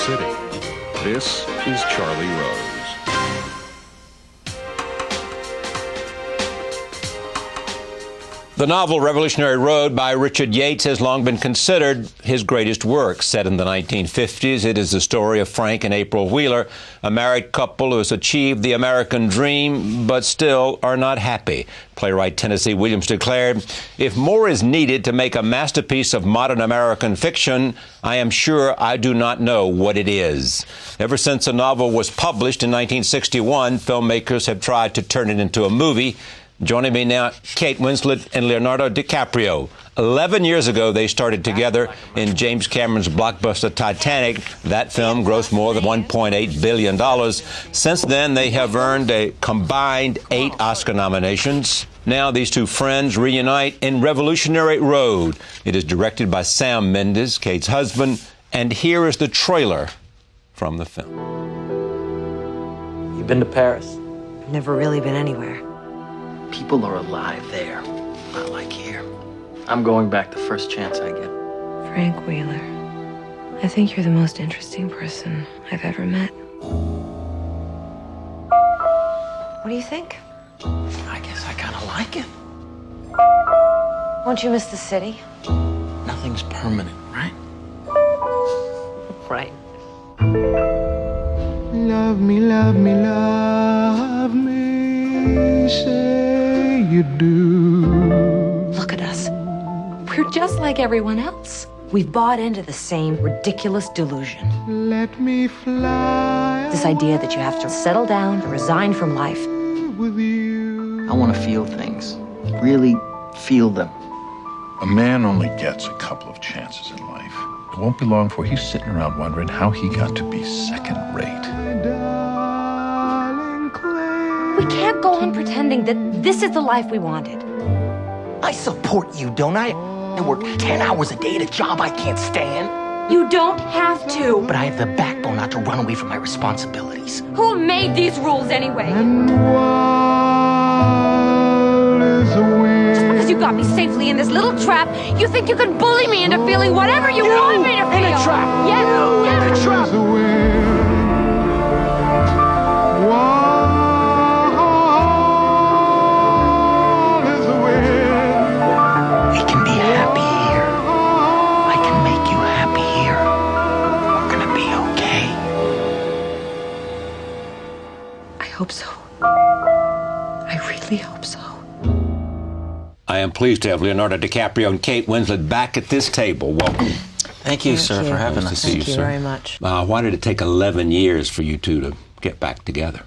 City. This is Charlie Rose. The novel Revolutionary Road by Richard Yates has long been considered his greatest work. Set in the 1950s, it is the story of Frank and April Wheeler, a married couple who has achieved the American dream but still are not happy. Playwright Tennessee Williams declared, "If more is needed to make a masterpiece of modern American fiction, I am sure I do not know what it is." Ever since the novel was published in 1961, filmmakers have tried to turn it into a movie. Joining me now, Kate Winslet and Leonardo DiCaprio. 11 years ago, they started together in James Cameron's blockbuster Titanic. That film grossed more than $1.8 billion. Since then, they have earned a combined 8 Oscar nominations. Now, these two friends reunite in Revolutionary Road. It is directed by Sam Mendes, Kate's husband, and here is the trailer from the film. You been to Paris? I've never really been anywhere. People are alive there, not like here. I'm going back the first chance I get. Frank Wheeler, I think you're the most interesting person I've ever met. What do you think? I guess I kind of like it. Won't you miss the city? Nothing's permanent, right? Right. Love me, love me, love me, say you do. Look at us. We're just like everyone else. We've bought into the same ridiculous delusion. Let me fly. This idea that you have to settle down, resign from life. With you. I want to feel things. Really feel them. A man only gets a couple of chances in life. It won't be long before he's sitting around wondering how he got to be second rate. We can't go on pretending that this is the life we wanted. I support you, don't I? I work 10 hours a day at a job I can't stand. You don't have to. But I have the backbone not to run away from my responsibilities. Who made these rules anyway? Just because you got me safely in this little trap, you think you can bully me into feeling whatever you want me to feel. In a trap. Yes, You yes. in a trap. We can be happy here. I can make you happy here. We're gonna be okay. I hope so. I really hope so. I am pleased to have Leonardo DiCaprio and Kate Winslet back at this table. Welcome. Thank you, sir, for having Nice us. to see Thank you sir. very much. Why did it take 11 years for you two to get back together?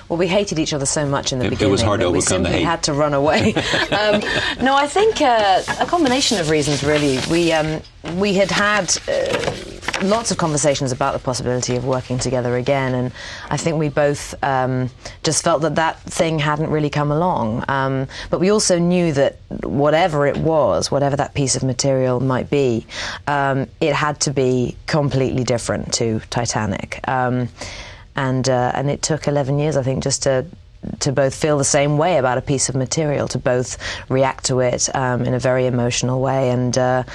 Well, we hated each other so much in the beginning. It was hard to that overcome the we simply hate. had to run away. No, I think a combination of reasons, really. We had lots of conversations about the possibility of working together again, and I think we both just felt that thing hadn't really come along. But we also knew that whatever it was, whatever that piece of material might be, it had to be completely different to Titanic. And it took 11 years, I think, just to both feel the same way about a piece of material, to both react to it in a very emotional way, and to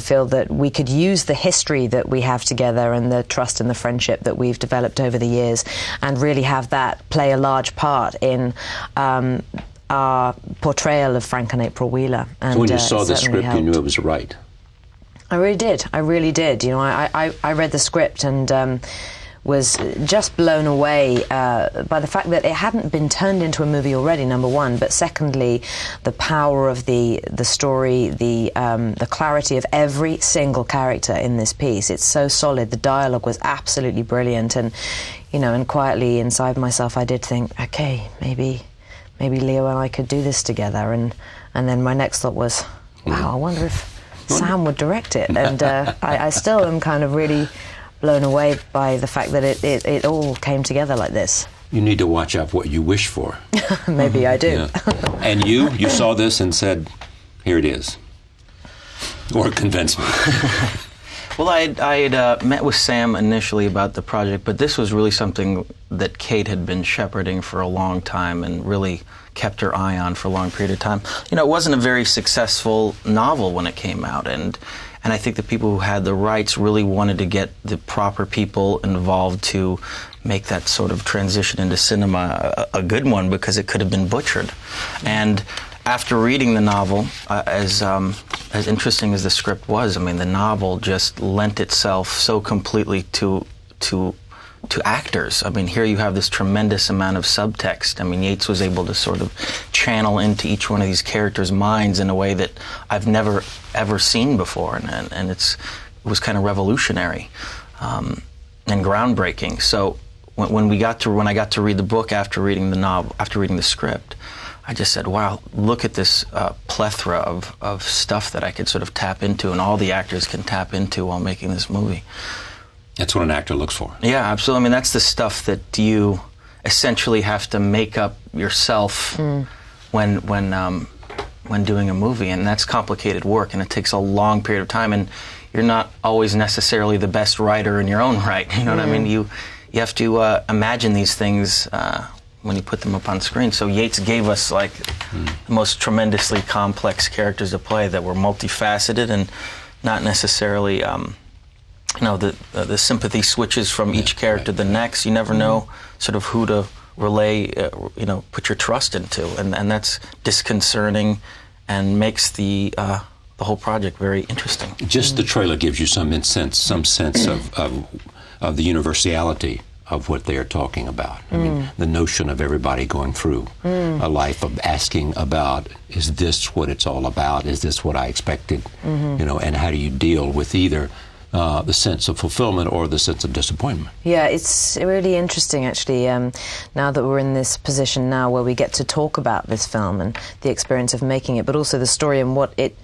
feel that we could use the history that we have together and the trust and the friendship that we've developed over the years, and really have that play a large part in our portrayal of Frank and April Wheeler. And, So when you saw the certainly script, you knew helped. it was right. I really did. I really did. You know, I read the script and was just blown away by the fact that it hadn't been turned into a movie already, number one, but secondly, the power of the story, the clarity of every single character in this piece. It's so solid. The dialogue was absolutely brilliant, and you know, and quietly inside myself, I did think, okay, maybe Leo and I could do this together, and then my next thought was, wow, I wonder if Sam would direct it, and I still am kind of really blown away by the fact that it all came together like this. You need to watch out for what you wish for. Maybe I do. Yeah. And you saw this and said, here it is. Or convince me. Well, I had met with Sam initially about the project, but this was really something that Kate had been shepherding for a long time and really kept her eye on for a long period of time. You know, it wasn't a very successful novel when it came out, and I think the people who had the rights really wanted to get the proper people involved to make that sort of transition into cinema a good one, because it could have been butchered. And after reading the novel, as interesting as the script was, I mean, the novel just lent itself so completely to actors. I mean, here you have this tremendous amount of subtext. I mean, Yates was able to sort of channel into each one of these characters' minds in a way that I've never ever seen before, and it was kind of revolutionary and groundbreaking. So when I got to read the book after reading the novel, after reading the script, I just said, wow, look at this plethora of stuff that I could sort of tap into, and all the actors can tap into while making this movie. That's what an actor looks for. Yeah, absolutely. I mean, that's the stuff that you essentially have to make up yourself when doing a movie, and that's complicated work, and it takes a long period of time, and you're not always necessarily the best writer in your own right. You know what I mean? You have to imagine these things when you put them up on screen. So Yates gave us like the most tremendously complex characters to play that were multifaceted and not necessarily. You know, the sympathy switches from each character to the next. You never know sort of who to relay, you know, put your trust into, and that's disconcerting, and makes the whole project very interesting. Just the trailer gives you some sense of the universality of what they are talking about. I mean, the notion of everybody going through a life of asking about, is this what it's all about? Is this what I expected? You know, and how do you deal with either the sense of fulfillment or the sense of disappointment? Yeah, it's really interesting, actually, now that we're in this position now where we get to talk about this film and the experience of making it, but also the story and what it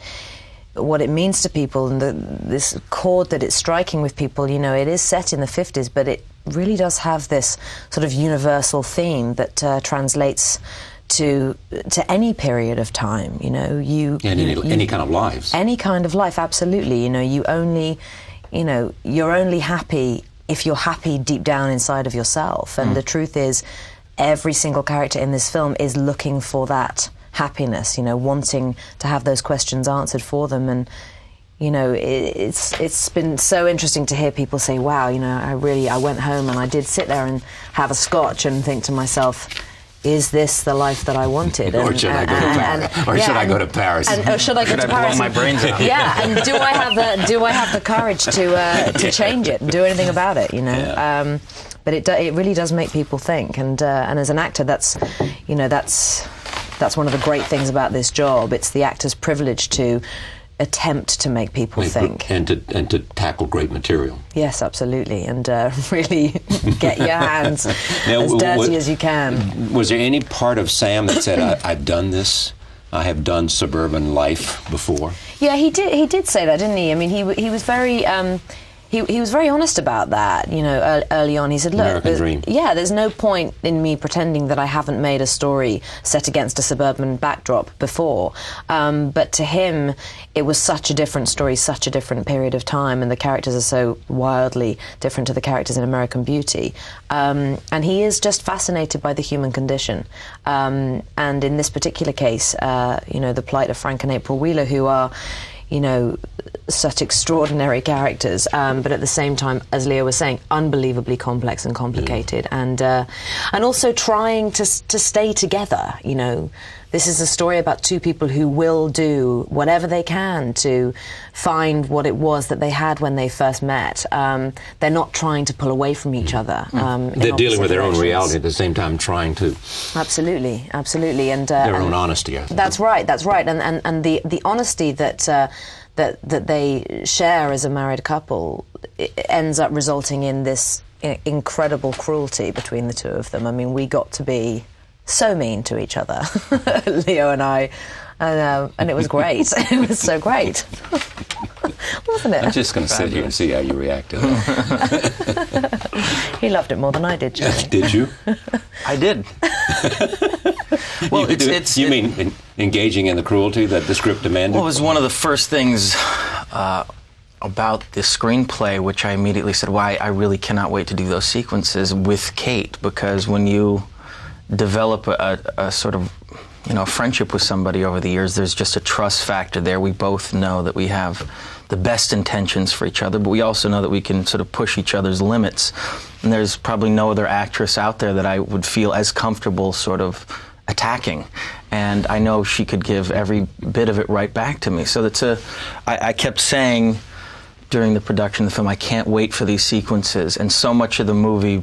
means to people, and this chord that it's striking with people. You know, it is set in the 50s, but it really does have this sort of universal theme that translates to any period of time. You know, any kind of lives. Any kind of life, absolutely. You know, you're only happy if you're happy deep down inside of yourself. And the truth is, every single character in this film is looking for that happiness, you know, wanting to have those questions answered for them. And, you know, it's been so interesting to hear people say, wow, you know, I went home and I did sit there and have a scotch and think to myself, is this the life that I wanted? Or should I go to Paris? Or should I go to Paris? Or should I go to Paris? Blow my brains out? Yeah, and do I have the courage to change it and do anything about it? You know, Yeah. But it really does make people think, and as an actor, that's one of the great things about this job. It's the actor's privilege to attempt to make people think and to tackle great material. Yes, absolutely, and really get your hands as dirty as you can. Was there any part of Sam that said, I've done this, I have done suburban life before? Yeah, he did say that, didn't he? I mean, he was very he was very honest about that, you know, early on. He said, look, there's no point in me pretending that I haven't made a story set against a suburban backdrop before. But to him, it was such a different story, such a different period of time, and the characters are so wildly different to the characters in American Beauty. And he is just fascinated by the human condition. And in this particular case, you know, the plight of Frank and April Wheeler, who are, you know, such extraordinary characters, but at the same time, as Leo was saying, unbelievably complex and complicated, and also trying to stay together. You know, this is a story about two people who will do whatever they can to find what it was that they had when they first met. They're not trying to pull away from each other. They're dealing with their own reality at the same time, trying to... Absolutely, and... their own honesty, I think. That's right, and the honesty that they share as a married couple, it ends up resulting in this incredible cruelty between the two of them. I mean, we got to be so mean to each other, Leo and I, and it was great. It was so great, wasn't it? I'm just going to sit here and see how you react to it. He loved it more than I did, Jimmy. Did you? I did. Well, you mean engaging in the cruelty that the script demanded? Well, it was one of the first things about the screenplay, which I immediately said, "Why, I really cannot wait to do those sequences with Kate," because when you develop a sort of a friendship with somebody over the years, there's just a trust factor there. We both know that we have the best intentions for each other, but we also know that we can sort of push each other's limits. And there's probably no other actress out there that I would feel as comfortable sort of attacking. And I know she could give every bit of it right back to me. So I kept saying during the production of the film, I can't wait for these sequences. And so much of the movie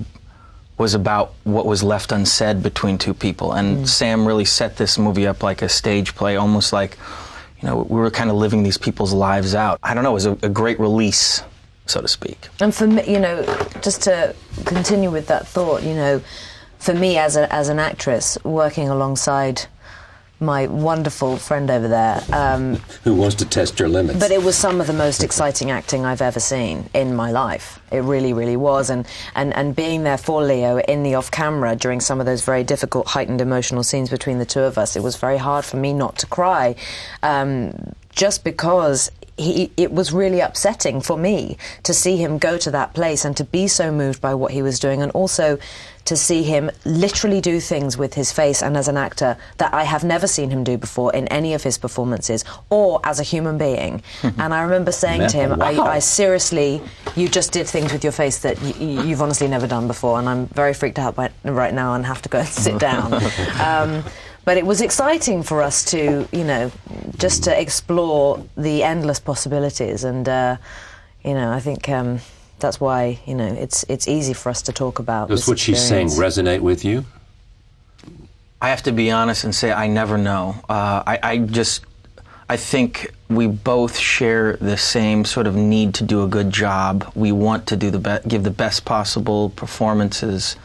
was about what was left unsaid between two people. And Sam really set this movie up like a stage play, almost like, we were kind of living these people's lives out. I don't know, it was a great release, so to speak. And for me, just to continue with that thought, for me as an actress, working alongside my wonderful friend over there, who wants to test your limits. But it was some of the most exciting acting I've ever seen in my life. It really, really was. And being there for Leo in the off-camera during some of those very difficult, heightened emotional scenes between the two of us, it was very hard for me not to cry, just because it was really upsetting for me to see him go to that place and to be so moved by what he was doing, and also to see him literally do things with his face and as an actor that I have never seen him do before in any of his performances or as a human being. And I remember saying to him, I seriously, you just did things with your face that you've honestly never done before, and I'm very freaked out right now and have to go and sit down. But it was exciting for us to, just to explore the endless possibilities, and I think that's why it's easy for us to talk about. Does what she's saying resonate with you? I have to be honest and say I never know. I think we both share the same sort of need to do a good job. We want to give the best possible performances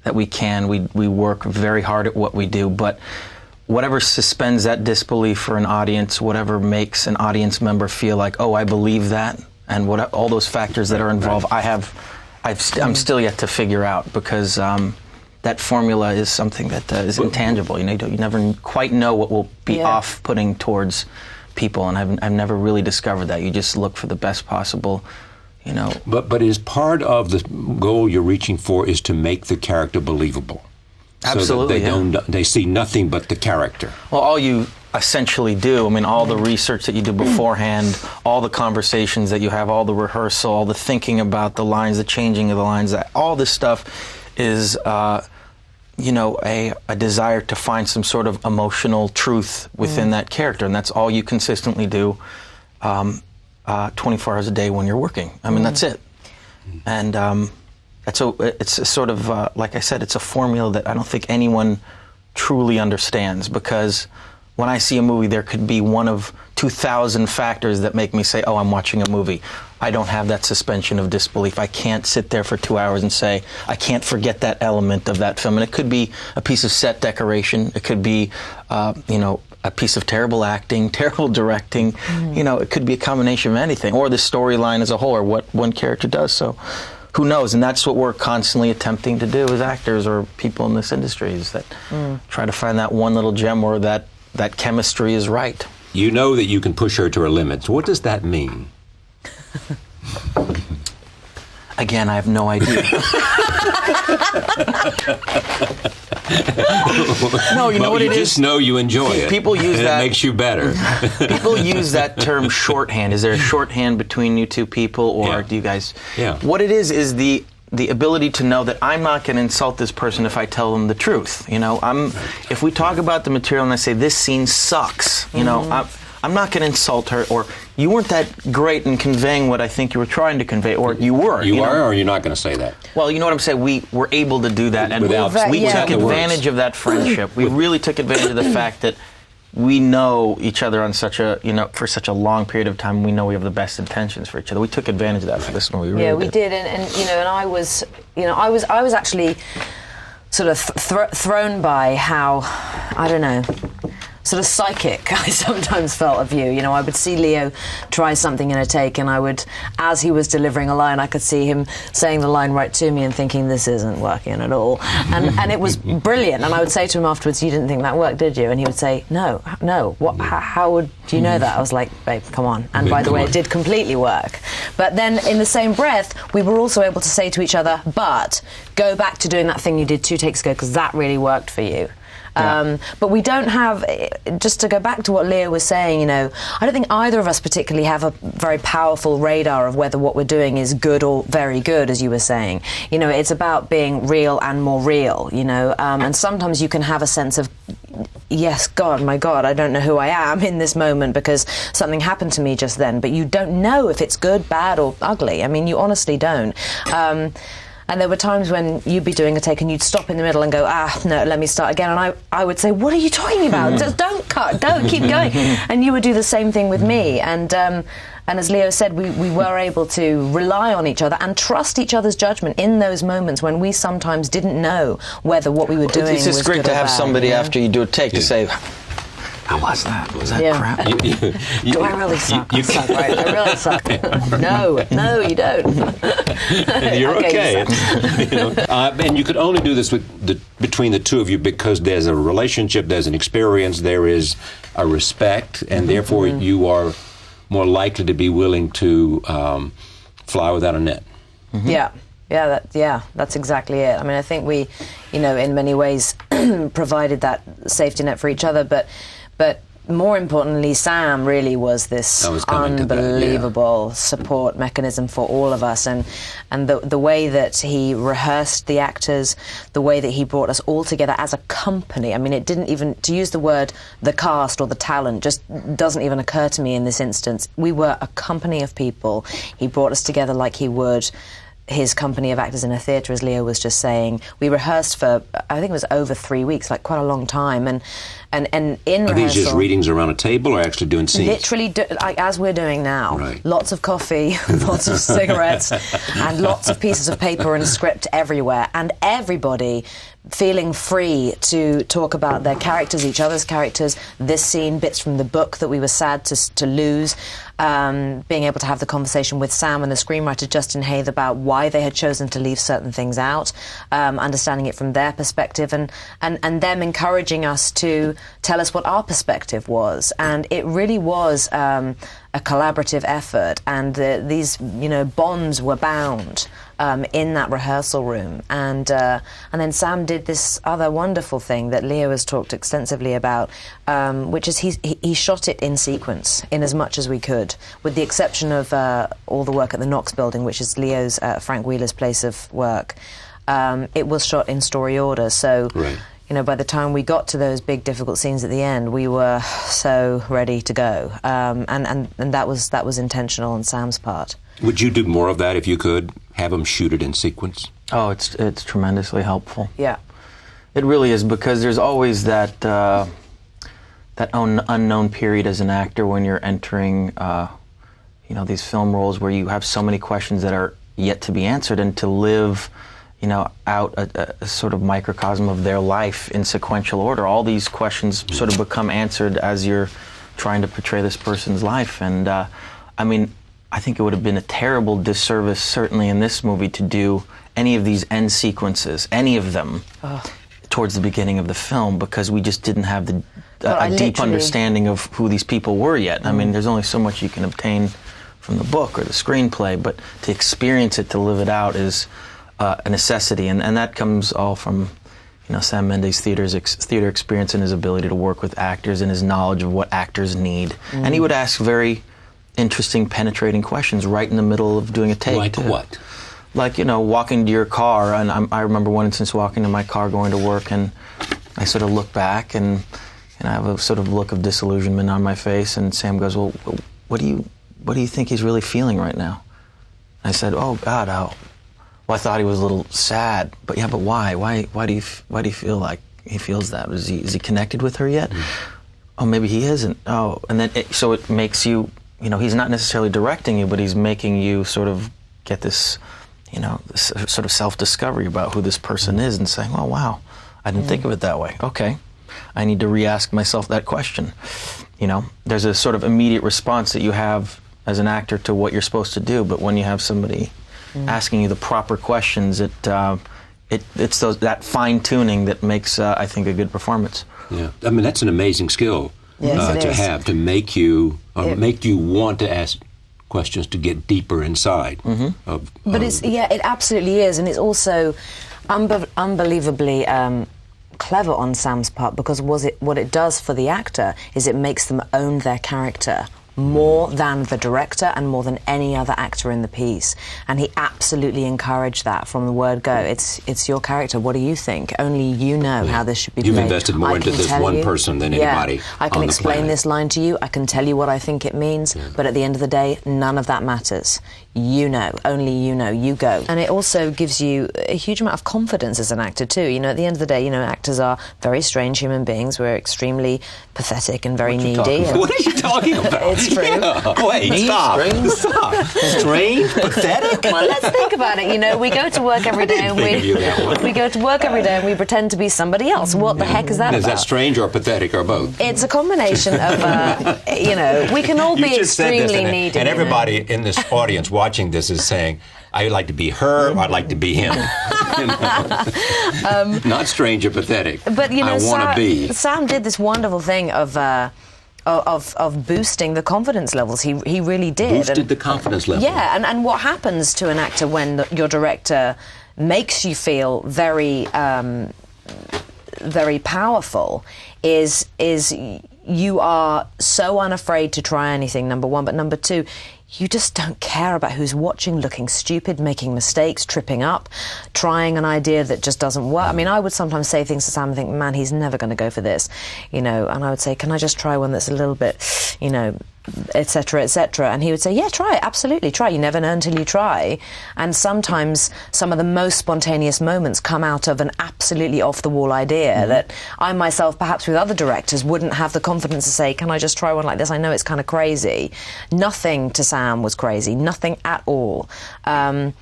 that we can. We work very hard at what we do, but whatever suspends that disbelief for an audience, whatever makes an audience member feel like, oh, I believe that, and all those factors that are involved, I'm still yet to figure out, because that formula is something that is intangible. You never quite know what will be off-putting towards people, and I've never really discovered that. You just look for the best possible. But is part of the goal you're reaching for is to make the character believable? Absolutely. So that they see nothing but the character. Well, all you essentially do, all the research that you do beforehand, all the conversations that you have, all the rehearsal, all the thinking about the lines, the changing of the lines, all this stuff is, a desire to find some sort of emotional truth within that character, and that's all you consistently do 24 hours a day when you're working. That's it. And it's a sort of, like I said, it's a formula that I don't think anyone truly understands, because when I see a movie, there could be one of 2,000 factors that make me say, oh, I'm watching a movie. I don't have that suspension of disbelief. I can't sit there for 2 hours and say, I can't forget that element of that film. And it could be a piece of set decoration. It could be, a piece of terrible acting, terrible directing. It could be a combination of anything, or the storyline as a whole, or what one character does. So who knows? And that's what we're constantly attempting to do as actors or people in this industry, is that try to find that one little gem where that chemistry is right. You know that you can push her to her limits. What does that mean? Again, I have no idea. No, you know what it is? You just know you enjoy it. People use that. It makes you better. People use that term shorthand. Is there a shorthand between you two people, or do you guys? Yeah. What it is the ability to know that I'm not going to insult this person if I tell them the truth. If we talk about the material and I say this scene sucks, I'm not going to insult her, or you weren't that great in conveying what I think you were trying to convey, or you were. You are, or you're not going to say that? Well, you know what I'm saying? We were able to do that, and we took advantage of that friendship. We really took advantage of the fact that we know each other on such a, for such a long period of time. We know we have the best intentions for each other. We took advantage of that for this one. We did, and I was actually sort of thrown by how, I don't know, sort of psychic I sometimes felt of you. I would see Leo try something in a take, and I would, as he was delivering a line, I could see him saying the line right to me and thinking, this isn't working at all. And it was brilliant. And I would say to him afterwards, you didn't think that worked, did you? And he would say, no. What? How would you know that? I was like, babe, come on. And by the way, it did completely work. But then in the same breath, we were also able to say to each other, but go back to doing that thing you did 2 takes ago, because that really worked for you. But we don't have, just to go back to what Leo was saying, you know, I don't think either of us particularly have a very powerful radar of whether what we're doing is good or very good, as you were saying. You know, it's about being real and more real, you know, and sometimes you can have a sense of, yes, God, my God, I don't know who I am in this moment because something happened to me just then, but you don't know if it's good, bad or ugly. I mean, you honestly don't. And there were times when you'd be doing a take and you'd stop in the middle and go, no, let me start again. And I would say, what are you talking about? Just don't cut, don't keep going. And you would do the same thing with me. And as Leo said, we were able to rely on each other and trust each other's judgment in those moments when we sometimes didn't know whether what we were doing was good or bad. It's just great to have somebody after you do a take to say, how was that? Was that crap? Do I really suck? I suck, right? I really suck. No, you don't. You're okay. You know, and you could only do this between the two of you because there's a relationship, there's an experience, there is a respect, and therefore you are more likely to be willing to fly without a net. Yeah, that's exactly it. I mean, I think we, you know, in many ways provided that safety net for each other, but more importantly, Sam really was this unbelievable support mechanism for all of us, and the way that he rehearsed the actors, the way that he brought us all together as a company. I mean, it didn't even, to use the word the cast or the talent, just doesn't even occur to me in this instance. We were a company of people. He brought us together like he would his company of actors in a theatre, as Leo was just saying. We rehearsed for, I think it was over 3 weeks, like quite a long time, and in rehearsal... Are these just readings around a table or actually doing scenes? Literally, like, as we're doing now. Right. Lots of coffee, lots of cigarettes, and lots of pieces of paper and script everywhere, and everybody feeling free to talk about their characters, each other's characters, this scene, bits from the book that we were sad to lose, being able to have the conversation with Sam and the screenwriter Justin Hayth about why they had chosen to leave certain things out, understanding it from their perspective, and them encouraging us to tell us what our perspective was. And it really was a collaborative effort, and these, you know, bonds were bound in that rehearsal room, and then Sam did this other wonderful thing that Leo has talked extensively about, which is he shot it in sequence, in as much as we could, with the exception of all the work at the Knox Building, which is Leo's Frank Wheeler's place of work. It was shot in story order, so. Right. You know, by the time we got to those big, difficult scenes at the end, we were so ready to go, and that was intentional on Sam's part. Would you do more of that if you could? Have them shoot it in sequence? Oh, it's tremendously helpful. Yeah, it really is, because there's always that that unknown period as an actor when you're entering, you know, these film roles where you have so many questions that are yet to be answered, and to live, you know, out a sort of microcosm of their life in sequential order. All these questions sort of become answered as you're trying to portray this person's life. And I mean, I think it would have been a terrible disservice, certainly in this movie, to do any of these end sequences, any of them, towards the beginning of the film, because we just didn't have a deep understanding of who these people were yet. I mean, there's only so much you can obtain from the book or the screenplay, but to experience it, to live it out, is a necessity, and that comes all from, you know, Sam Mendes' theater experience and his ability to work with actors and his knowledge of what actors need. And he would ask very interesting, penetrating questions right in the middle of doing a take. Like what? Like, you know, walking to your car, and I remember one instance walking to my car going to work, and I sort of look back, and I have a sort of look of disillusionment on my face, and Sam goes, "Well, what do you think he's really feeling right now?" I said, "Oh God, well, I thought he was a little sad, but yeah, but why? Why do you feel like he feels that? Is he connected with her yet? Oh, maybe he isn't. Oh," and then so it makes you, you know, he's not necessarily directing you, but he's making you sort of get this, you know, this sort of self-discovery about who this person is, and saying, "Oh, wow, I didn't think of it that way. Okay, I need to re-ask myself that question." You know, there's a sort of immediate response that you have as an actor to what you're supposed to do, but when you have somebody asking you the proper questions, it's that fine-tuning that makes, I think, a good performance. Yeah, I mean, that's an amazing skill to have, to make you want to ask questions, to get deeper inside. But it absolutely is, and it's also unbelievably clever on Sam's part, because what it does for the actor is it makes them own their character more than the director and more than any other actor in the piece. And he absolutely encouraged that from the word go. It's your character. What do you think? Only you know how this should be played. You've invested more into this one person than anybody I can on the explain planet. this line to you. I can tell you what I think it means. But at the end of the day, none of that matters. You know. Only you know. You go. And it also gives you a huge amount of confidence as an actor too. You know, at the end of the day, you know, actors are very strange human beings. We're extremely pathetic and very needy. What are you talking about? It's true. Yeah. Wait, stop. Stop. Strange, pathetic. Well, let's think about it. You know, we go to work every day and we go to work every day and we pretend to be somebody else. What the heck is that about? Is that strange or pathetic or both? It's a combination of, you know, we can all be extremely needy. And everybody in this audience watching this is saying, I'd like to be her, or I'd like to be him. Not strange or pathetic. But, you know, I want to be. Sam did this wonderful thing of boosting the confidence levels. He really did. Boosted the confidence level. Yeah, and what happens to an actor when your director makes you feel very, very powerful is you are so unafraid to try anything, number one, but number two, you just don't care about who's watching, looking stupid, making mistakes, tripping up, trying an idea that just doesn't work. I mean, I would sometimes say things to Sam and think, man, he's never going to go for this, you know, and I would say, can I just try one that's a little bit, you know, etc., etc., and he would say, yeah, try it, absolutely, try. You never know until you try. And sometimes some of the most spontaneous moments come out of an absolutely off-the-wall idea that I myself, perhaps with other directors, wouldn't have the confidence to say, can I just try one like this? I know it's kind of crazy. Nothing to Sam was crazy, nothing at all. And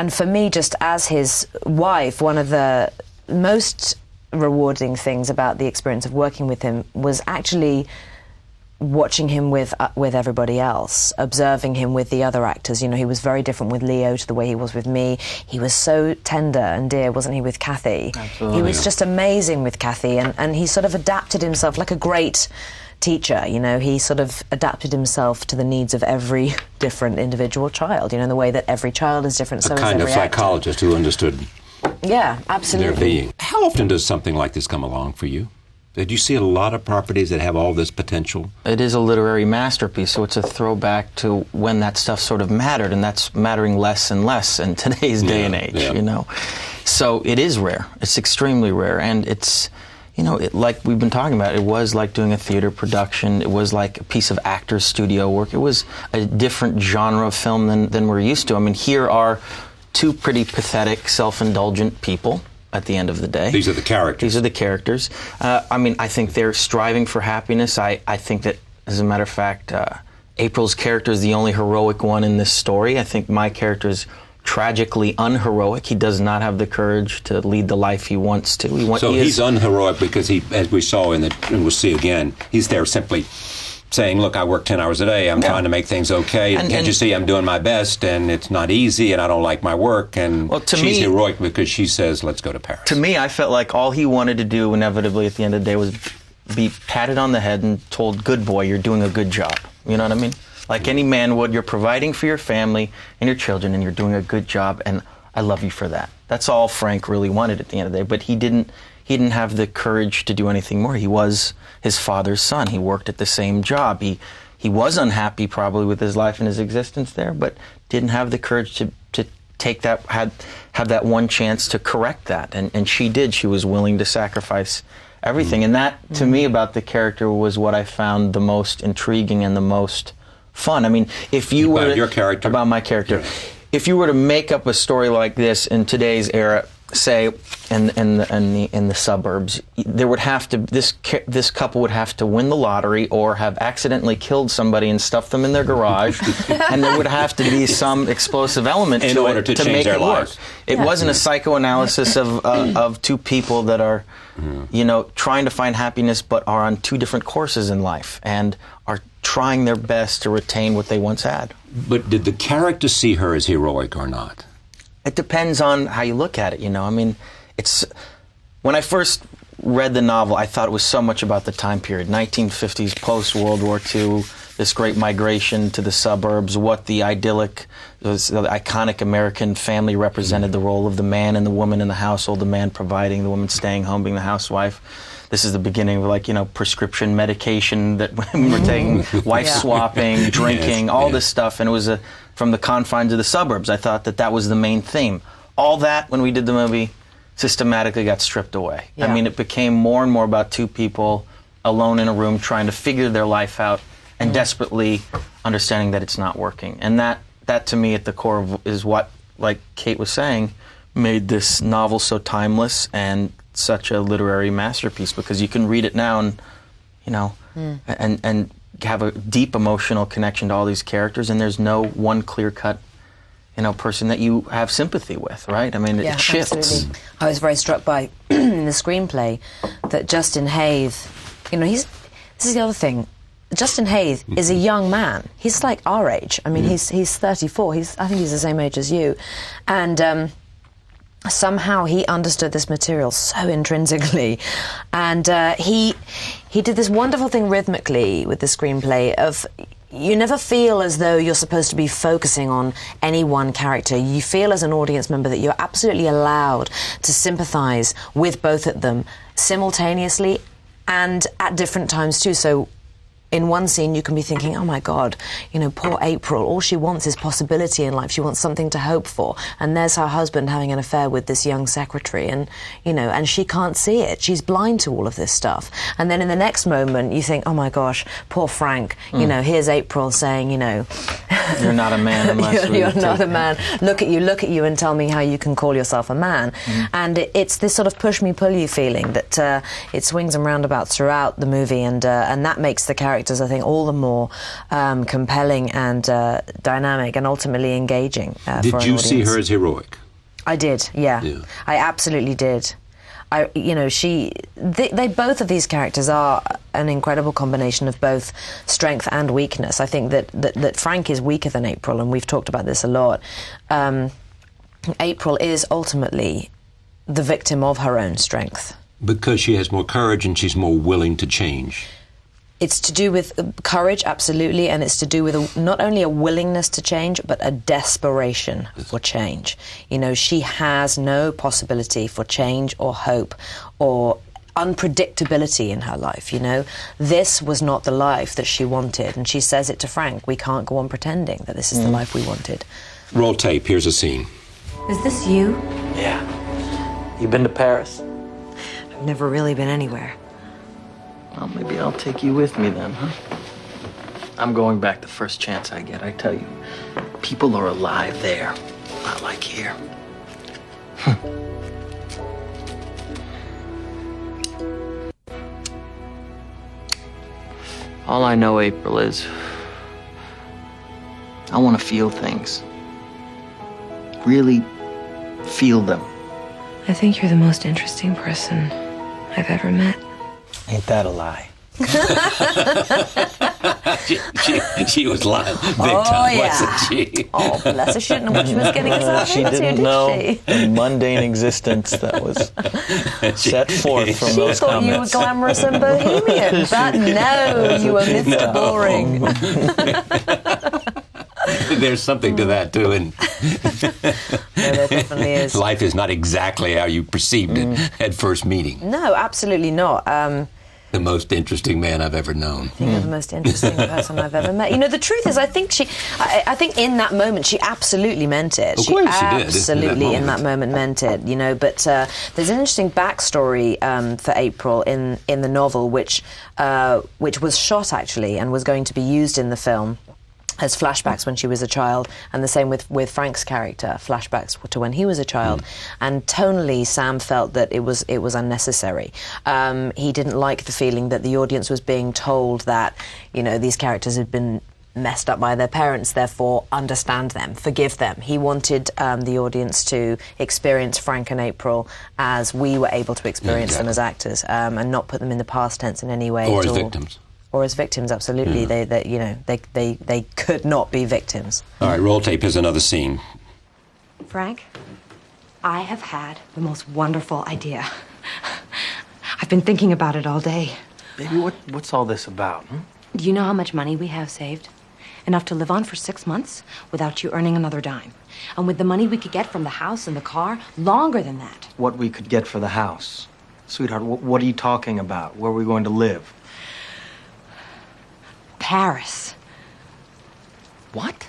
for me, just as his wife, one of the most rewarding things about the experience of working with him was actually watching him with everybody else, observing him with the other actors. You know, he was very different with Leo to the way he was with me. He was so tender and dear, wasn't he, with Kathy? Absolutely. He was just amazing with Kathy, and he sort of adapted himself like a great teacher, you know. He sort of adapted himself to the needs of every different individual child, you know, in the way that every child is different, so is every A kind of actor. psychologist who understood Yeah, absolutely. their being. How often does something like this come along for you? Did you see a lot of properties that have all this potential? It is a literary masterpiece, so it's a throwback to when that stuff sort of mattered, and that's mattering less and less in today's day and age, you know. So it is rare. It's extremely rare, and it's, you know, like we've been talking about, it was like doing a theater production. It was like a piece of actor's studio work. It was a different genre of film than we're used to. I mean, here are two pretty pathetic, self-indulgent people. At the end of the day. These are the characters. These are the characters. I mean, I think they're striving for happiness. I think that, as a matter of fact, April's character is the only heroic one in this story. I think my character is tragically unheroic. He does not have the courage to lead the life he wants to. He's unheroic because he, as we saw and we'll see again, he's there simply saying, look, I work 10 hours a day, I'm trying to make things okay, and can't you see I'm doing my best, and it's not easy, and I don't like my work, and she's heroic because she says, let's go to Paris. To me, I felt like all he wanted to do inevitably at the end of the day was be patted on the head and told, good boy, you're doing a good job. You know what I mean? Like any man would, you're providing for your family and your children, and you're doing a good job, and I love you for that. That's all Frank really wanted at the end of the day, but he didn't have the courage to do anything more. He was his father's son. He worked at the same job. He was unhappy probably with his life and his existence there, but didn't have the courage to take that, have that one chance to correct that. And she did. She was willing to sacrifice everything. And that, to me, about the character was what I found the most intriguing and the most fun. I mean, if you were... About your character? About my character. Yeah. If you were to make up a story like this in today's era, say in the suburbs, there would have to this couple would have to win the lottery or have accidentally killed somebody and stuffed them in their garage, and there would have to be some explosive element in order to change make their it work. lives. It wasn't a psychoanalysis of two people that are, you know, trying to find happiness but are on two different courses in life and are trying their best to retain what they once had. But did the character see her as heroic or not? It depends on how you look at it, you know. I mean, when I first read the novel, I thought it was so much about the time period, 1950s, post-World War II, this great migration to the suburbs, what the idyllic, the iconic American family represented, the role of the man and the woman in the household, the man providing, the woman staying home, being the housewife. This is the beginning of, like, you know, prescription medication that women were taking, wife swapping, drinking, all this stuff, and it was from the confines of the suburbs. I thought that was the main theme. All that, when we did the movie, systematically got stripped away. I mean, it became more and more about two people alone in a room trying to figure their life out and desperately understanding that it's not working. And that to me, at the core is what, like Kate was saying, made this novel so timeless and such a literary masterpiece, because you can read it now and, you know, and have a deep emotional connection to all these characters, and there's no one clear-cut, you know, person that you have sympathy with, right? I mean, it shifts. Absolutely. I was very struck by, in the screenplay, that Justin Hayes, you know, this is the other thing. Justin Hayes is a young man. He's like our age. I mean, he's 34. I think he's the same age as you. And somehow he understood this material so intrinsically. And he did this wonderful thing rhythmically with the screenplay of, you never feel as though you're supposed to be focusing on any one character. You feel as an audience member that you're absolutely allowed to sympathize with both of them simultaneously and at different times too. So in one scene you can be thinking, oh my God, you know, poor April, all she wants is possibility in life. She wants something to hope for. And there's her husband having an affair with this young secretary, and, you know, and she can't see it. She's blind to all of this stuff. And then in the next moment you think, oh my gosh, poor Frank, you know, here's April saying, you know, you're not a man unless you're not a man. Look at you and tell me how you can call yourself a man. And it's this sort of push me pull you feeling that it swings and roundabouts throughout the movie, and that makes the characters, I think, all the more compelling and dynamic and ultimately engaging. Did you see her as heroic? I did, yeah. I absolutely did. You know, they both of these characters are an incredible combination of both strength and weakness. I think that Frank is weaker than April, and we've talked about this a lot. April is ultimately the victim of her own strength. Because she has more courage and she's more willing to change. It's to do with courage, absolutely, and it's to do with not only a willingness to change, but a desperation for change. You know, she has no possibility for change or hope or unpredictability in her life, you know. This was not the life that she wanted, and she says it to Frank, we can't go on pretending that this is the life we wanted. Roll tape, here's a scene. Is this you? Yeah. You been to Paris? I've never really been anywhere. Well, maybe I'll take you with me then, huh? I'm going back the first chance I get, I tell you. People are alive there, not like here. All I know, April, is I want to feel things. Really feel them. I think you're the most interesting person I've ever met. Ain't that a lie? she was lying big time, wasn't she? Oh, bless her, she didn't know what she was getting herself She into, didn't did know she? the mundane existence that was set forth from those She thought you were comments. glamorous and bohemian, but no, you were Mr. Boring. There's something to that, too. And No, there definitely is. life is not exactly how you perceived it at first meeting. No, absolutely not. The most interesting man I've ever known. I think you're the most interesting person I've ever met. You know, the truth is, I think I think in that moment she absolutely meant it. Of course she did. Absolutely in that moment meant it. You know, but there's an interesting backstory for April in the novel, which was shot actually and was going to be used in the film as flashbacks when she was a child, and the same with Frank's character, flashbacks to when he was a child. And tonally, Sam felt that it was unnecessary. He didn't like the feeling that the audience was being told that, you know, these characters had been messed up by their parents, therefore understand them, forgive them. He wanted the audience to experience Frank and April as we were able to experience them as actors, and not put them in the past tense in any way Or at as all. victims. Or as victims, absolutely. They could not be victims. All right, roll tape. Here's another scene. Frank, I have had the most wonderful idea. I've been thinking about it all day. Baby, what's all this about, Do you know how much money we have saved? Enough to live on for 6 months without you earning another dime. And with the money we could get from the house and the car, longer than that. What we could get for the house? Sweetheart, what are you talking about? Where are we going to live? Paris. What?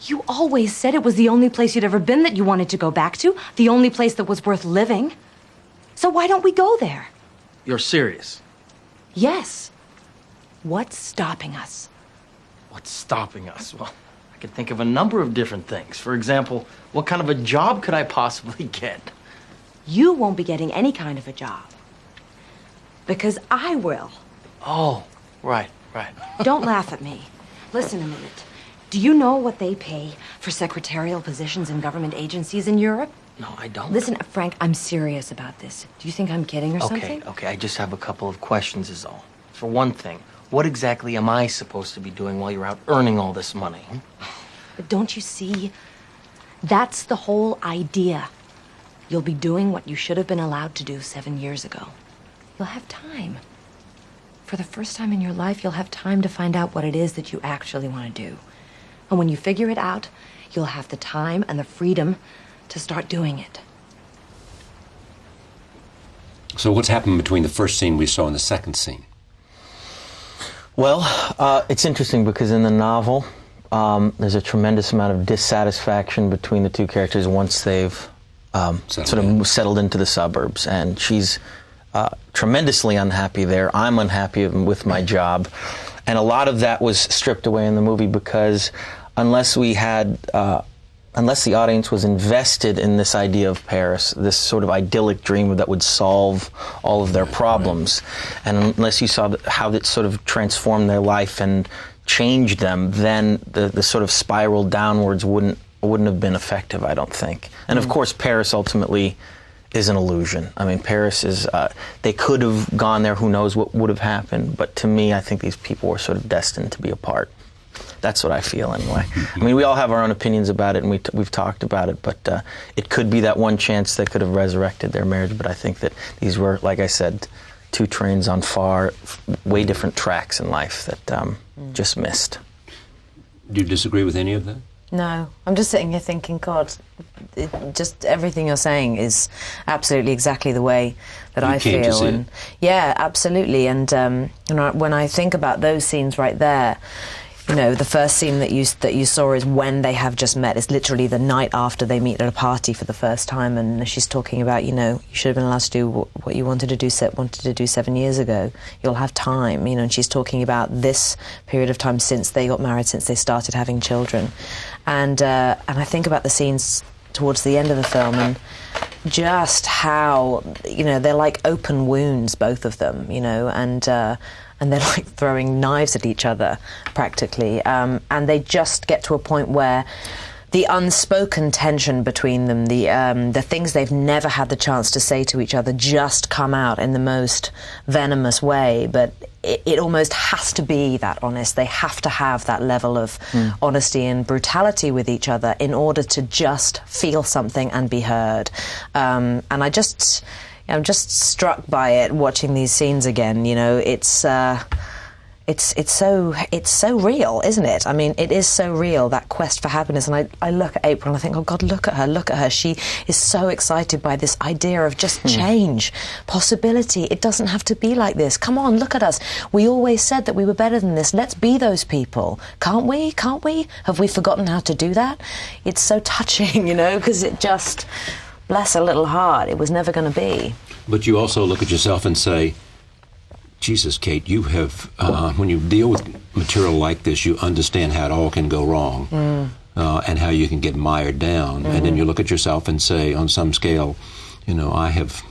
You always said it was the only place you'd ever been that you wanted to go back to, the only place that was worth living. So why don't we go there? You're serious? Yes. What's stopping us? What's stopping us? Well, I could think of a number of different things. For example, what kind of a job could I possibly get? You won't be getting any kind of a job. Because I will. Oh, right. Don't laugh at me. Listen a minute. Do you know what they pay for secretarial positions in government agencies in Europe? No, I don't. Listen, Frank, I'm serious about this. Do you think I'm kidding or something? Okay, I just have a couple of questions is all. For one thing, what exactly am I supposed to be doing while you're out earning all this money? But don't you see? That's the whole idea. You'll be doing what you should have been allowed to do 7 years ago. You'll have time. For the first time in your life, you'll have time to find out what it is that you actually want to do. And when you figure it out, you'll have the time and the freedom to start doing it. So what's happened between the first scene we saw and the second scene? Well, it's interesting because in the novel, there's a tremendous amount of dissatisfaction between the two characters once they've settled into the suburbs. And she's tremendously unhappy there. I'm unhappy with my job. And a lot of that was stripped away in the movie because unless the audience was invested in this idea of Paris, this sort of idyllic dream that would solve all of their problems, and unless you saw how that sort of transformed their life and changed them, then the sort of spiral downwards wouldn't have been effective, I don't think. And of course, Paris ultimately is an illusion. I mean, Paris is, they could have gone there, who knows what would have happened, but to me, I think these people were sort of destined to be apart. That's what I feel, anyway. I mean, we all have our own opinions about it, and we've talked about it, but it could be that one chance that could have resurrected their marriage, but I think that these were, like I said, two trains on way different tracks in life that just missed. Do you disagree with any of that? No, I'm just sitting here thinking, God, just everything you're saying is absolutely exactly the way that I feel. To see and it. Yeah, absolutely. And when I think about those scenes right there, you know, the first scene that you saw is when they have just met. It's literally the night after they meet at a party for the first time, and she's talking about, you know, you should have been allowed to do what you wanted to do 7 years ago. You'll have time, you know. And she's talking about this period of time since they got married, since they started having children, and I think about the scenes towards the end of the film and just how, you know, they're like open wounds, both of them, you know, and they're like throwing knives at each other, practically. And they just get to a point where the unspoken tension between them, the things they've never had the chance to say to each other, just come out in the most venomous way. But it almost has to be that honest. They have to have that level of honesty and brutality with each other in order to just feel something and be heard. And I'm just struck by it watching these scenes again. You know, it's so real, isn't it? I mean, it is so real, that quest for happiness. And I look at April and I think, oh God, look at her. She is so excited by this idea of just change, possibility. It doesn't have to be like this. Come on, look at us. We always said that we were better than this. Let's be those people. Can't we? Have we forgotten how to do that? It's so touching, you know, because it just, bless her little heart, it was never going to be. But you also look at yourself and say, Jesus, Kate, you have, when you deal with material like this, you understand how it all can go wrong and how you can get mired down. And then you look at yourself and say, on some scale, you know, I've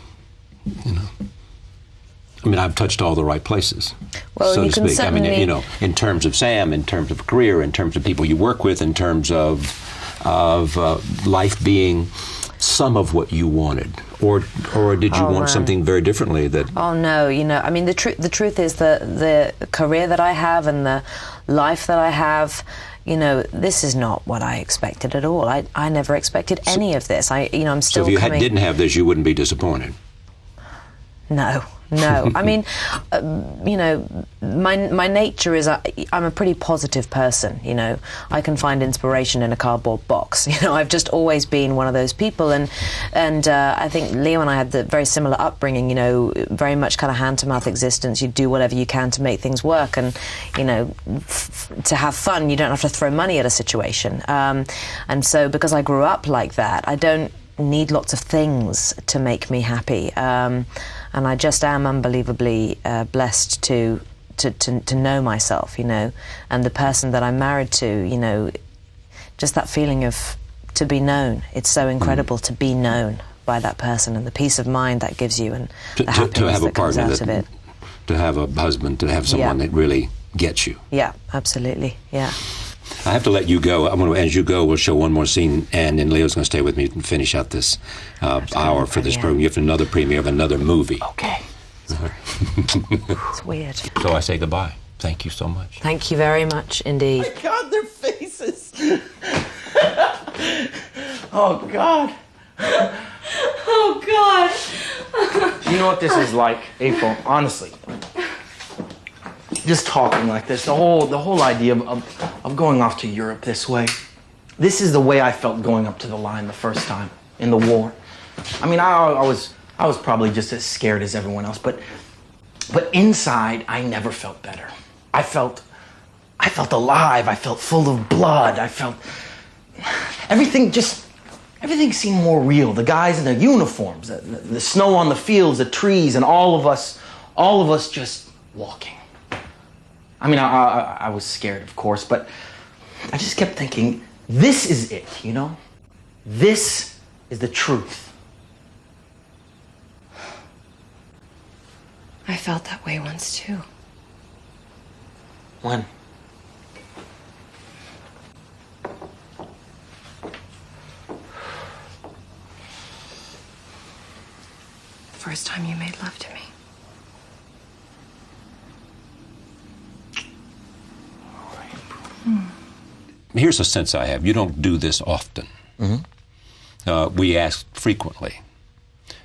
touched all the right places, well, so you to can speak. I mean, you know, in terms of Sam, in terms of career, in terms of people you work with, in terms of life being some of what you wanted, or did you want something very differently? Oh no, you know, I mean, the truth is the career that I have and the life that I have, you know, this is not what I expected at all. I never expected any of this. I'm still. So if you didn't have this, you wouldn't be disappointed. No, No. I mean, you know, my nature is I'm a pretty positive person, you know. I can find inspiration in a cardboard box. You know, I've just always been one of those people, and I think Leo and I had the very similar upbringing, you know, very much kind of hand-to-mouth existence. You do whatever you can to make things work, and, you know, to have fun, you don't have to throw money at a situation. And so because I grew up like that, I don't need lots of things to make me happy. And I just am unbelievably blessed to know myself, you know, and the person that I'm married to, you know, just that feeling of to be known. It's so incredible to be known by that person, and the peace of mind that gives you, and the happiness to have a that comes partner out of it. To have a husband, to have someone that really gets you. Yeah, absolutely, yeah. I have to let you go. As you go, we'll show one more scene, and then Leo's going to stay with me and finish out this hour for this program. You have another premiere of another movie. Okay. It's weird. So I say goodbye. Thank you so much. Thank you very much indeed. Oh my God, their faces. Oh God. Oh, God. You know what this is like, April? Honestly, just talking like this, the whole idea of going off to Europe this way. This is the way I felt going up to the line the first time in the war. I mean, I was probably just as scared as everyone else, but inside I never felt better. I felt alive. I felt full of blood. I felt everything seemed more real. The guys in the uniforms, the snow on the fields, the trees, and all of us just walking. I mean, I was scared, of course, but I just kept thinking, this is it, you know? This is the truth. I felt that way once, too. When? The first time you made love to me. Here's a sense I have. You don't do this often. Mm-hmm. We ask frequently.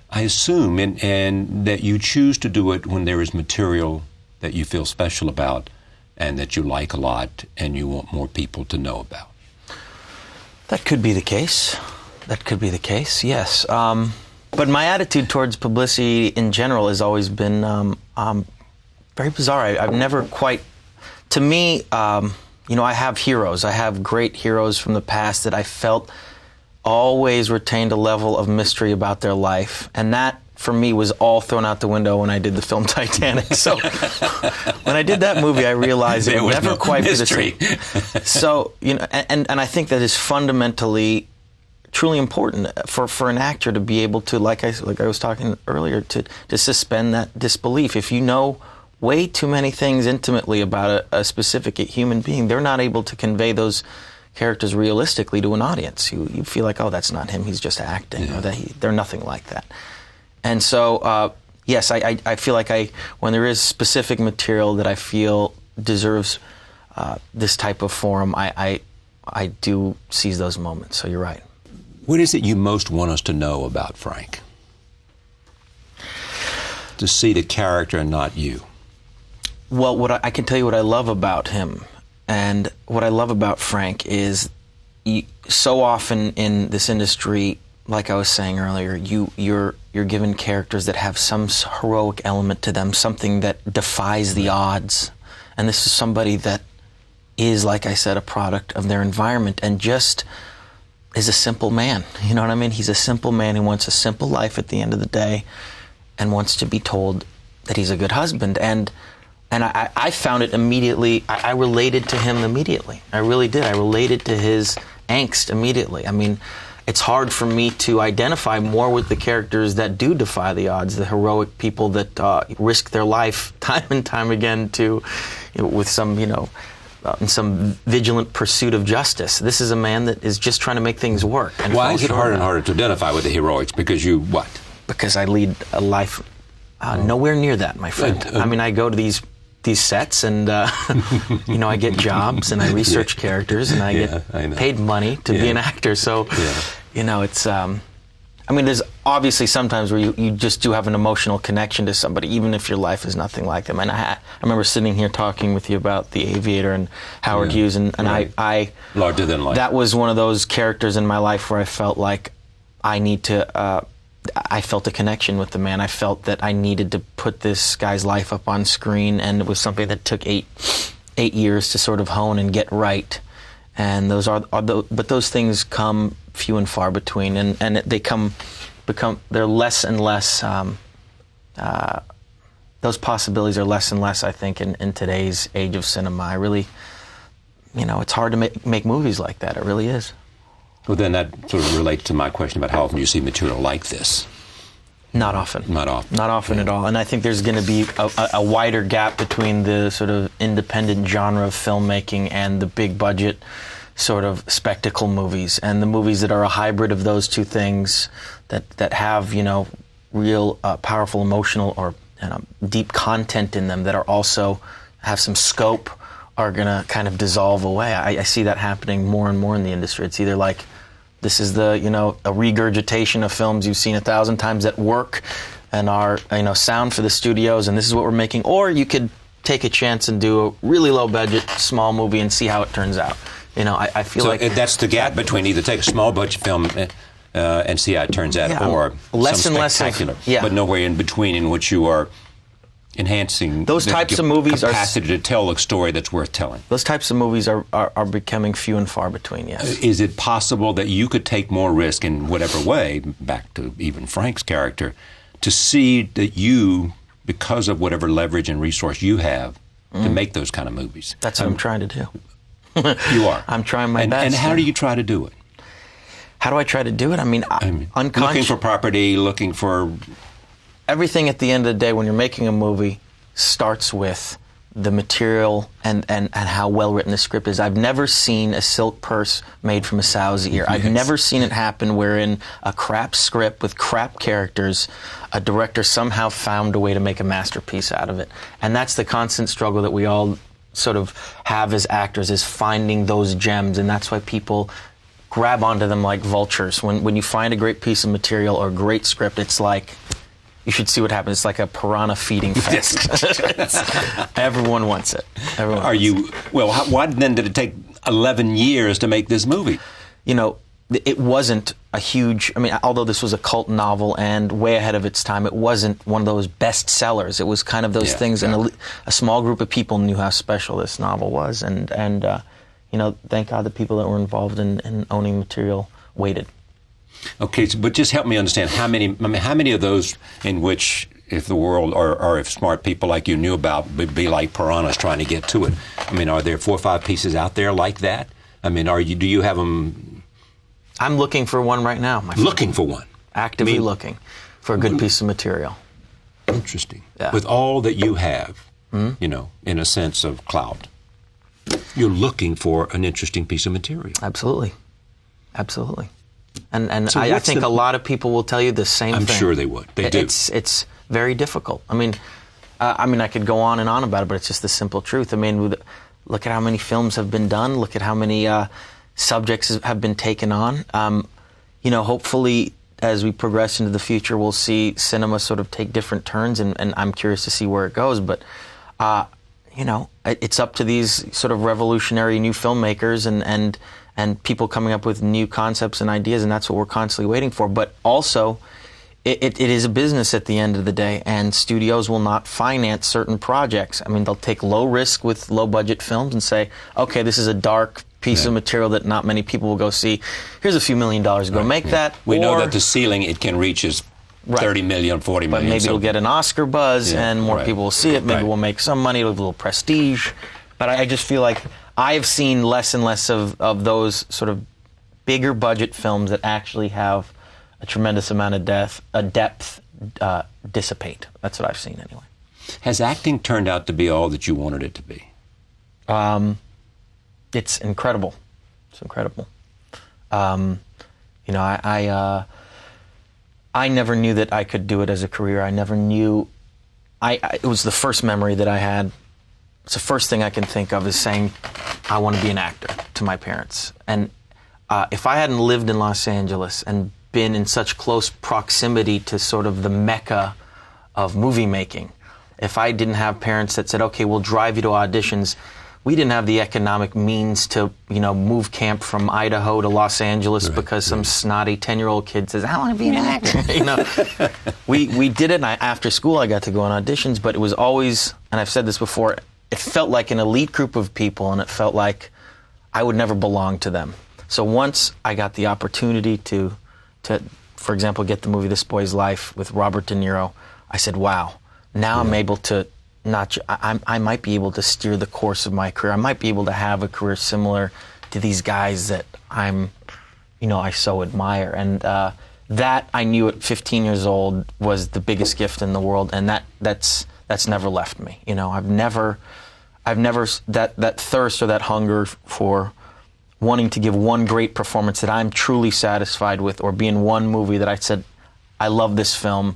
I assume and that you choose to do it when there is material that you feel special about and that you like a lot and you want more people to know about. That could be the case. That could be the case, yes. But my attitude towards publicity in general has always been very bizarre. I've never quite... To me, you know, I have heroes. I have great heroes from the past that I felt always retained a level of mystery about their life. And that, for me, was all thrown out the window when I did the film Titanic. So when I did that movie, I realized it would never quite be the same. So, you know, and I think that is fundamentally truly important for an actor to be able to, like I was talking earlier, to suspend that disbelief. If you know way too many things intimately about a specific human being, they're not able to convey those characters realistically to an audience. You feel like, oh, that's not him, he's just acting, or that they're nothing like that. And so, yes, I feel like when there is specific material that I feel deserves this type of forum, I do seize those moments, so you're right. What is it you most want us to know about Frank? To see the character and not you. Well, I can tell you what I love about him, and what I love about Frank is so often in this industry, like I was saying earlier, you're given characters that have some heroic element to them, something that defies the odds, and this is somebody that is, like I said, a product of their environment and just is a simple man. You know what I mean? He's a simple man who wants a simple life at the end of the day and wants to be told that he's a good husband. And I found it immediately. I related to him immediately. I really did. I related to his angst immediately. I mean, it's hard for me to identify more with the characters that do defy the odds, the heroic people that risk their life time and time again with some, in some vigilant pursuit of justice. This is a man that is just trying to make things work. And why is it harder and harder to identify with the heroics? Because you what? Because I lead a life nowhere near that, my friend. I mean, I go to these sets and, I get jobs and I research characters and I get paid money to be an actor. So, it's, I mean, there's obviously sometimes where you just do have an emotional connection to somebody, even if your life is nothing like them. And I remember sitting here talking with you about The Aviator and Howard Hughes, and right. I Larger than life. that was one of those characters in my life where I felt like I felt a connection with the man. I felt that I needed to put this guy's life up on screen, and it was something that took eight years to sort of hone and get right. And but those things come few and far between, and they're less and less. Those possibilities are less and less, I think, in today's age of cinema. I really, it's hard to make movies like that. It really is. Well, then that sort of relates to my question about how often you see material like this. Not often. Not often. Not often at all. And I think there's going to be a wider gap between the sort of independent genre of filmmaking and the big budget sort of spectacle movies, and the movies that are a hybrid of those two things that have, real powerful emotional or deep content in them that are also have some scope are going to kind of dissolve away. I see that happening more and more in the industry. It's either like this is a regurgitation of films you've seen 1,000 times that work and are, sound for the studios, and this is what we're making. Or you could take a chance and do a really low budget, small movie and see how it turns out. I feel so like that's the gap between either take a small budget film and see how it turns out, or less some and less spectacular, yeah. but nowhere in between in which you are enhancing those types of movies capacity to tell a story that's worth telling. Those types of movies are becoming few and far between, yes. Is it possible that you could take more risk in whatever way, back to even Frank's character, to see that you, because of whatever leverage and resource you have, to make those kind of movies? That's what I'm trying to do. You are. I'm trying my best. And how do you try to do it? How do I try to do it? I mean, looking for property, looking for... Everything at the end of the day when you're making a movie starts with the material and how well written the script is. I've never seen a silk purse made from a sow's ear. I've never seen it happen wherein a crap script with crap characters, a director somehow found a way to make a masterpiece out of it. And that's the constant struggle that we all sort of have as actors, is finding those gems, and that's why people grab onto them like vultures. When you find a great piece of material or a great script, it's like, you should see what happens. It's like a piranha feeding fest. Everyone wants it. Why then did it take 11 years to make this movie? It wasn't a huge, although this was a cult novel and way ahead of its time, it wasn't one of those bestsellers. It was kind of those things, and a small group of people knew how special this novel was, and thank God the people that were involved in owning material waited. Okay, but just help me understand how many of those in which, if the world or if smart people like you knew about, would be like piranhas trying to get to it. Are there 4 or 5 pieces out there like that? Do you have them? I'm looking for one right now, my friend. Looking for one? Actively looking for a good piece of material. Interesting. Yeah. With all that you have, in a sense of clout, you're looking for an interesting piece of material. Absolutely. Absolutely. And so I think a lot of people will tell you the same thing. I'm sure they would. They do. It's very difficult. I could go on and on about it, but it's just the simple truth. Look at how many films have been done. Look at how many subjects have been taken on. Hopefully, as we progress into the future, we'll see cinema sort of take different turns, and I'm curious to see where it goes. But, it's up to these sort of revolutionary new filmmakers and people coming up with new concepts and ideas, and that's what we're constantly waiting for. But also, it is a business at the end of the day, and studios will not finance certain projects. They'll take low risk with low budget films and say, okay, this is a dark piece of material that not many people will go see. Here's a few $1 million, go make that. We know that the ceiling it can reach is 30 million, 40 million. But maybe it'll get an Oscar buzz and more people will see it. Maybe we'll make some money, it'll have a little prestige. But I just feel like I've seen less and less of those sort of bigger budget films that actually have a tremendous amount of depth dissipate. That's what I've seen anyway. Has acting turned out to be all that you wanted it to be? It's incredible. It's incredible. I never knew that I could do it as a career. I never knew. It was the first memory that I had. It's the first thing I can think of is saying, I want to be an actor to my parents. And if I hadn't lived in Los Angeles and been in such close proximity to sort of the mecca of movie making. If I didn't have parents that said, okay, we'll drive you to auditions, we didn't have the economic means to, move camp from Idaho to Los Angeles because some snotty 10-year-old kid says, I want to be an actor. We did it, and after school I got to go on auditions, but it was always, and I've said this before, it felt like an elite group of people, and it felt like I would never belong to them. So once I got the opportunity to, for example, get the movie This Boy's Life with Robert De Niro, I said, wow, now I'm able to I might be able to steer the course of my career. I might be able to have a career similar to these guys that I so admire. And that I knew at 15 years old was the biggest gift in the world, and that's never left me. I've never that thirst or that hunger for wanting to give one great performance that I'm truly satisfied with, or be in one movie that I said, I love this film,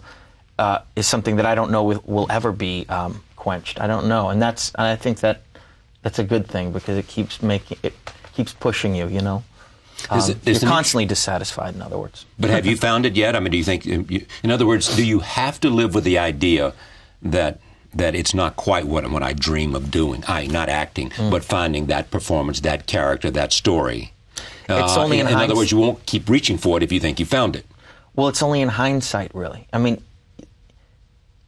is something that I don't know will ever be quenched. I don't know, and I think that's a good thing, because it keeps pushing you. You're constantly dissatisfied, in other words. But have you found it yet? I mean, do you think, in other words, do you have to live with the idea that it's not quite what I dream of doing? Not acting, but finding that performance, that character, that story. It's only in other words, you won't keep reaching for it if you think you found it. Well, it's only in hindsight, really. I mean,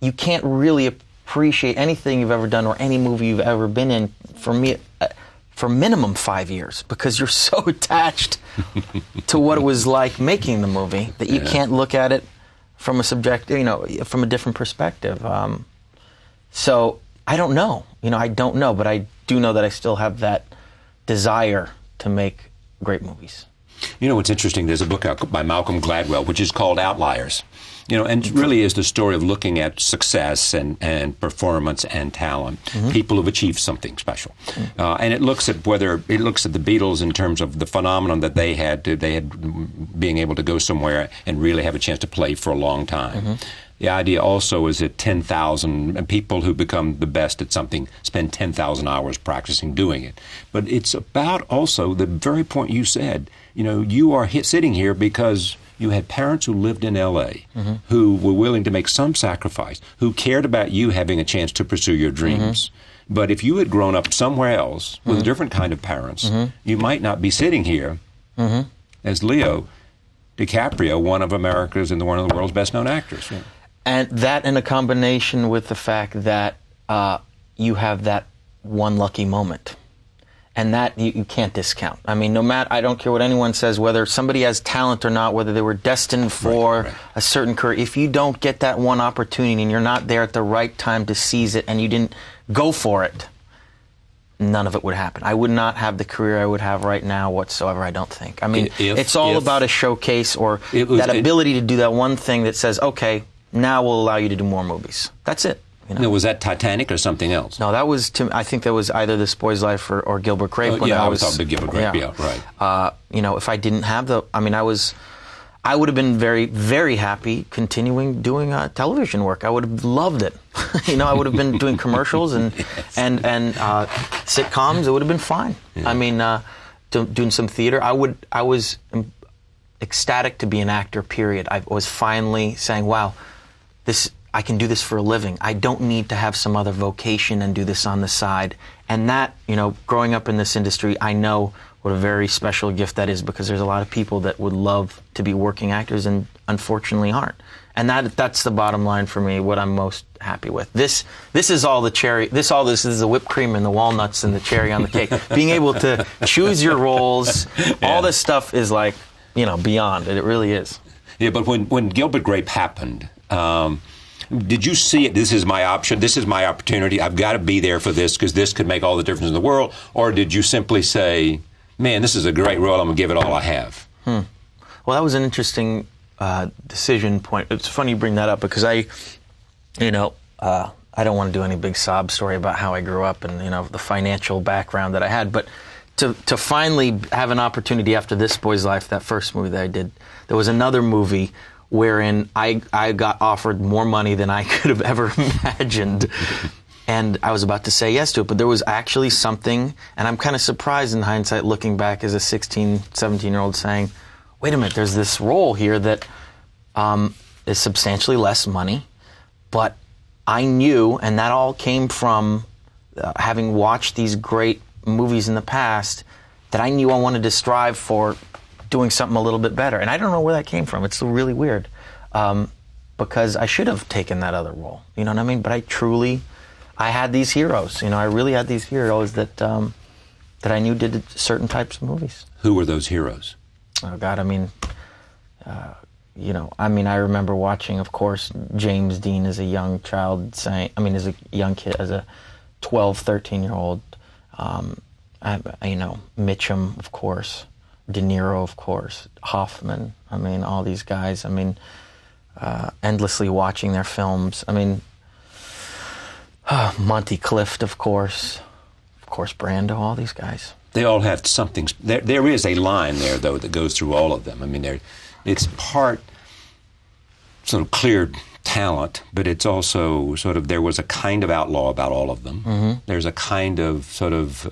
you can't really appreciate anything you've ever done or any movie you've ever been in, for me, for minimum 5 years, because you're so attached to what it was like making the movie that you can't look at it from a from a different perspective. So I don't know. I don't know, but I do know that I still have that desire to make great movies. What's interesting, there's a book out by Malcolm Gladwell, which is called Outliers. And really is the story of looking at success and performance and talent, people who've achieved something special. And it looks at the Beatles in terms of the phenomenon that they had being able to go somewhere and really have a chance to play for a long time. The idea also is that 10,000 people who become the best at something spend 10,000 hours practicing doing it. But it's about also the very point you said. You are sitting here because you had parents who lived in L.A., who were willing to make some sacrifice, who cared about you having a chance to pursue your dreams. But if you had grown up somewhere else with a different kind of parents, you might not be sitting here as Leo DiCaprio, one of the world's best-known actors. And that, in a combination with the fact that you have that one lucky moment. And that you can't discount. I mean, I don't care what anyone says, whether somebody has talent or not, whether they were destined for a certain career. If you don't get that one opportunity and you're not there at the right time to seize it and you didn't go for it, none of it would happen. I would not have the career I would have right now whatsoever, I don't think. I mean, it's all about a showcase or that ability to do that one thing that says, okay, now we'll allow you to do more movies. That's it. Now, was that Titanic or something else? No, that was I think that was either This Boy's Life or Gilbert Grape. I was talking about Gilbert Grape. Right. If I didn't have I would have been very, very happy continuing doing television work. I would have loved it. I would have been doing commercials and sitcoms. It would have been fine. Yeah. I mean, doing some theater. I was ecstatic to be an actor. Period. I was finally saying, "Wow, I can do this for a living. I don't need to have some other vocation and do this on the side." And that, growing up in this industry, I know what a very special gift that is, because there's a lot of people that would love to be working actors and unfortunately aren't. And that's the bottom line for me, what I'm most happy with. This is all the cherry, this is the whipped cream and the walnuts and the cherry on the cake. Being able to choose your roles, all this stuff is like, beyond it. It really is. Yeah, but when Gilbert Grape happened, did you see it? This is my option. This is my opportunity. I've got to be there for this because this could make all the difference in the world. Or did you simply say, man, this is a great role. I'm going to give it all I have? Well, that was an interesting decision point. It's funny you bring that up because I don't want to do any big sob story about how I grew up and, the financial background that I had. But to finally have an opportunity after This Boy's Life, that first movie that I did, there was another movie wherein I got offered more money than I could have ever imagined. And I was about to say yes to it, but there was actually something, and I'm kind of surprised in hindsight looking back as a 16, 17-year-old saying, wait a minute, there's this role here that is substantially less money, but I knew, and that all came from having watched these great movies in the past, that I knew I wanted to strive for doing something a little bit better. And I don't know where that came from. It's really weird. Because I should have taken that other role. You know what I mean? But I had these heroes. You know, I really had these heroes that I knew did certain types of movies. Who were those heroes? Oh, God, I mean, I remember watching, of course, James Dean as a young child as a young kid, as a 12, 13-year-old. Mitchum, of course, De Niro, of course, Hoffman. I mean, all these guys. I mean, endlessly watching their films. I mean, Monty Clift, of course, Brando, all these guys. They all have something. There is a line there, though, that goes through all of them. I mean, it's part sort of clear talent, but it's also sort of, there was a kind of outlaw about all of them. Mm-hmm. There's a kind of sort of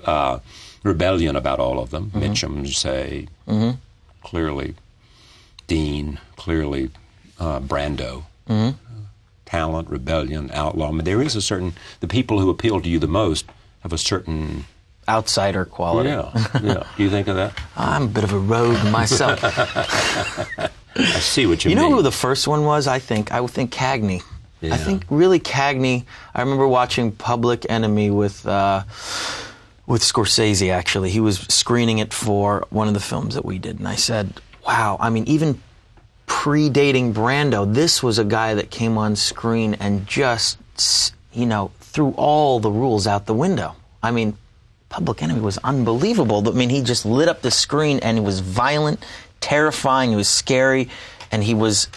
rebellion about all of them. Mm-hmm. Mitchum, say, clearly Dean, clearly Brando. Mm-hmm. Talent, rebellion, outlaw. I mean, there is a certain, the people who appeal to you the most have a certain outsider quality. Yeah. Do you think of that? I'm a bit of a rogue myself. I see what you mean. You know who the first one was? I would think Cagney. Yeah. I think really Cagney. I remember watching Public Enemy with Scorsese, actually. He was screening it for one of the films that we did, and I said, wow, I mean, even predating Brando, this was a guy that came on screen and just, threw all the rules out the window. I mean, Public Enemy was unbelievable. I mean, he just lit up the screen, and he was violent, terrifying, he was scary, and he was,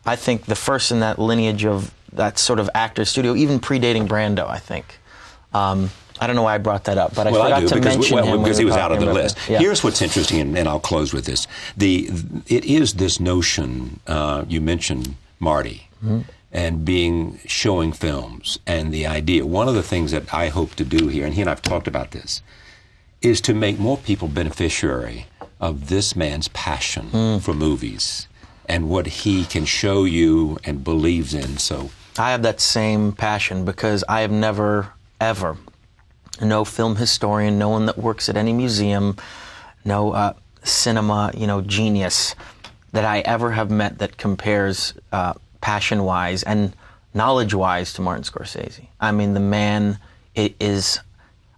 I think, the first in that lineage of that sort of actor studio, even predating Brando, I think. I don't know why I brought that up, but I forgot to mention him because he was out of the list. Yeah. Here's what's interesting, and I'll close with this. It is this notion, you mentioned Marty, and showing films, and the idea. One of the things that I hope to do here, and he and I have talked about this, is to make more people beneficiary of this man's passion for movies and what he can show you and believes in. So I have that same passion because I have never, ever, no film historian, no one that works at any museum, no cinema, genius that I ever have met that compares passion-wise and knowledge-wise to Martin Scorsese. I mean, the man is,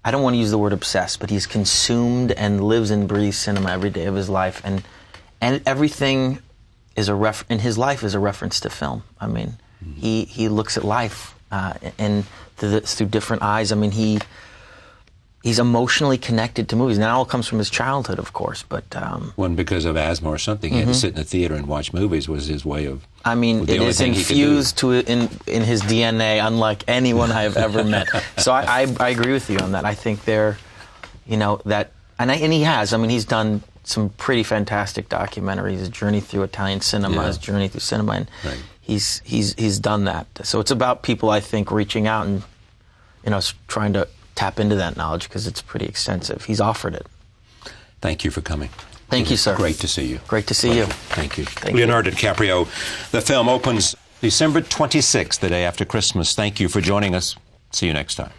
I don't want to use the word obsessed, but he's consumed and lives and breathes cinema every day of his life, and everything is in his life is a reference to film. I mean, he looks at life and through different eyes. I mean, he's emotionally connected to movies. Now, it all comes from his childhood, of course, but when because of asthma or something, he had to sit in the theater and watch movies was his way of. I mean, it is infused in his DNA, unlike anyone I have ever met. So I agree with you on that. I think they're, and he has. I mean, he's done some pretty fantastic documentaries. His journey through Italian cinema, his journey through cinema, and he's done that. So it's about people, I think, reaching out and trying to tap into that knowledge because it's pretty extensive. He's offered it. Thank you for coming. Thank you, sir. Great to see you. Great to see you. Thank you. Thank Leonardo DiCaprio. The film opens December 26th, the day after Christmas. Thank you for joining us. See you next time.